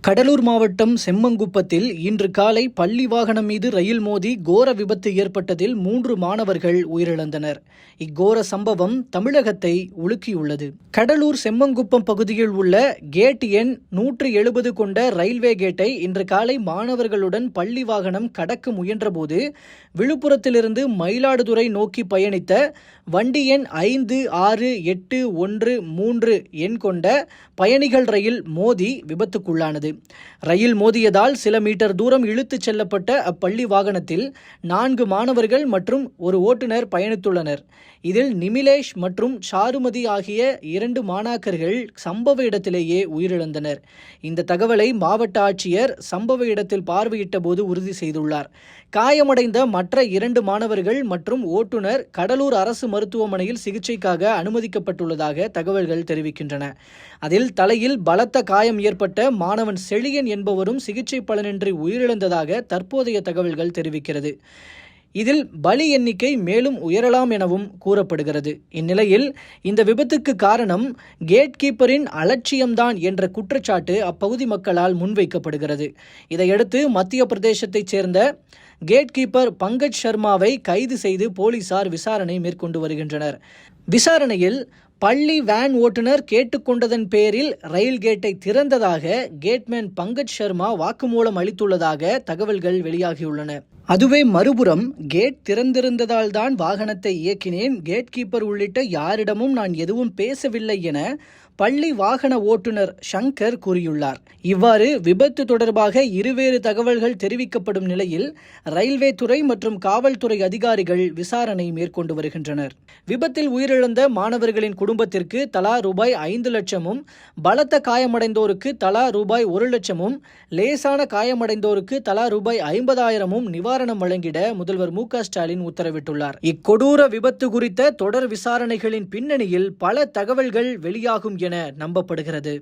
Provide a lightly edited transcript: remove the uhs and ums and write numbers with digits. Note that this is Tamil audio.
கடலூர் மாவட்டம் செம்மங்குப்பத்தில் இன்று காலை பள்ளி வாகனம் மீது ரயில் மோதி கோர விபத்து ஏற்பட்டதில் 3 மாணவர்கள் உயிரிழந்தனர். இக்கோர சம்பவம் தமிழகத்தை உலுக்கியுள்ளது. கடலூர் செம்மங்குப்பம் பகுதியில் உள்ள கேட் எண் 170 கொண்ட ரயில்வே கேட்டை இன்று காலை மாணவர்களுடன் பள்ளி வாகனம் கடக்க முயன்றபோது விழுப்புரத்திலிருந்து மயிலாடுதுறை நோக்கி பயணித்த வண்டி எண் 5681 எண் கொண்ட பயணிகள் ரயில் மோதி விபத்துக்குள்ளானது. ரயில் மோதியதால் சில மீட்டர் தூரம் இழுத்துச் செல்லப்பட்ட அப்பள்ளி வாகனத்தில் 4 மாணவர்கள் மற்றும் ஒரு ஓட்டுநர் பயணித்துள்ளனர். இதில் நிமிலேஷ் மற்றும் சாருமதி ஆகிய 2 மாணாக்கர்கள் சம்பவ இடத்திலேயே உயிரிழந்தனர். இந்த தகவலை மாவட்ட ஆட்சியர் சம்பவ இடத்தில் பார்வையிட்ட போது உறுதி செய்துள்ளார். காயமடைந்த மற்ற 2 மாணவர்கள் மற்றும் ஓட்டுநர் கடலூர் அரசு மருத்துவமனையில் சிகிச்சைக்காக அனுமதிக்கப்பட்டுள்ளதாக தகவல்கள் தெரிவிக்கின்றன. அதில் தலையில் பலத்த காயம் ஏற்பட்ட மாணவன் செழியன் என்பவரும் சிகிச்சை பலனின்றி உயிரிழந்ததாக தற்போதைய தகவல்கள் தெரிவிக்கிறது. இதில் பலி எண்ணிக்கை மேலும் உயரலாம் எனவும் கூறப்படுகிறது. இந்நிலையில் இந்த விபத்துக்கு காரணம் கேட் கீப்பரின் அலட்சியம்தான் என்ற குற்றச்சாட்டு அப்பகுதி மக்களால் முன்வைக்கப்படுகிறது. இதையடுத்து மத்திய பிரதேசத்தைச் சேர்ந்த கேட் கீப்பர் பங்கஜ் சர்மாவை கைது செய்து போலீசார் விசாரணை மேற்கொண்டு வருகின்றனர். விசாரணையில் பள்ளி வேன் ஓட்டுநர் கேட்டுக்கொண்டதன் பேரில் ரயில் கேட்டை திறந்ததாக கேட்மேன் பங்கஜ் சர்மா வாக்குமூலம் அளித்துள்ளதாக தகவல்கள் வெளியாகியுள்ளன. அதுவே மறுபுறம் கேட் திறந்திருந்ததால் தான் வாகனத்தை இயக்கினேன், கேட் கீப்பர் உள்ளிட்ட யாரிடமும் நான் எதுவும் பேசவில்லை என பள்ளி வாகன ஓட்டுநர் சங்கர் கூறியுள்ளார். இவ்வாறு விபத்து தொடர்பாக இருவேறு தகவல்கள் தெரிவிக்கப்படும் நிலையில் ரயில்வே துறை மற்றும் காவல்துறை அதிகாரிகள் விசாரணை மேற்கொண்டு வருகின்றனர். விபத்தில் உயிரிழந்த மாணவர்களின் குடும்பத்திற்கு தலா ரூபாய் 5 லட்சமும், பலத்த காயமடைந்தோருக்கு தலா ரூபாய் 1 லட்சமும், லேசான காயமடைந்தோருக்கு தலா ரூபாய் 50,000 நிவாரணம் வழங்கிட முதல்வர் மு.க. ஸ்டாலின் உத்தரவிட்டுள்ளார். இக்கொடூர விபத்து குறித்த தொடர் விசாரணைகளின் பின்னணியில் பல தகவல்கள் வெளியாகும் என நம்பப்படுகிறது.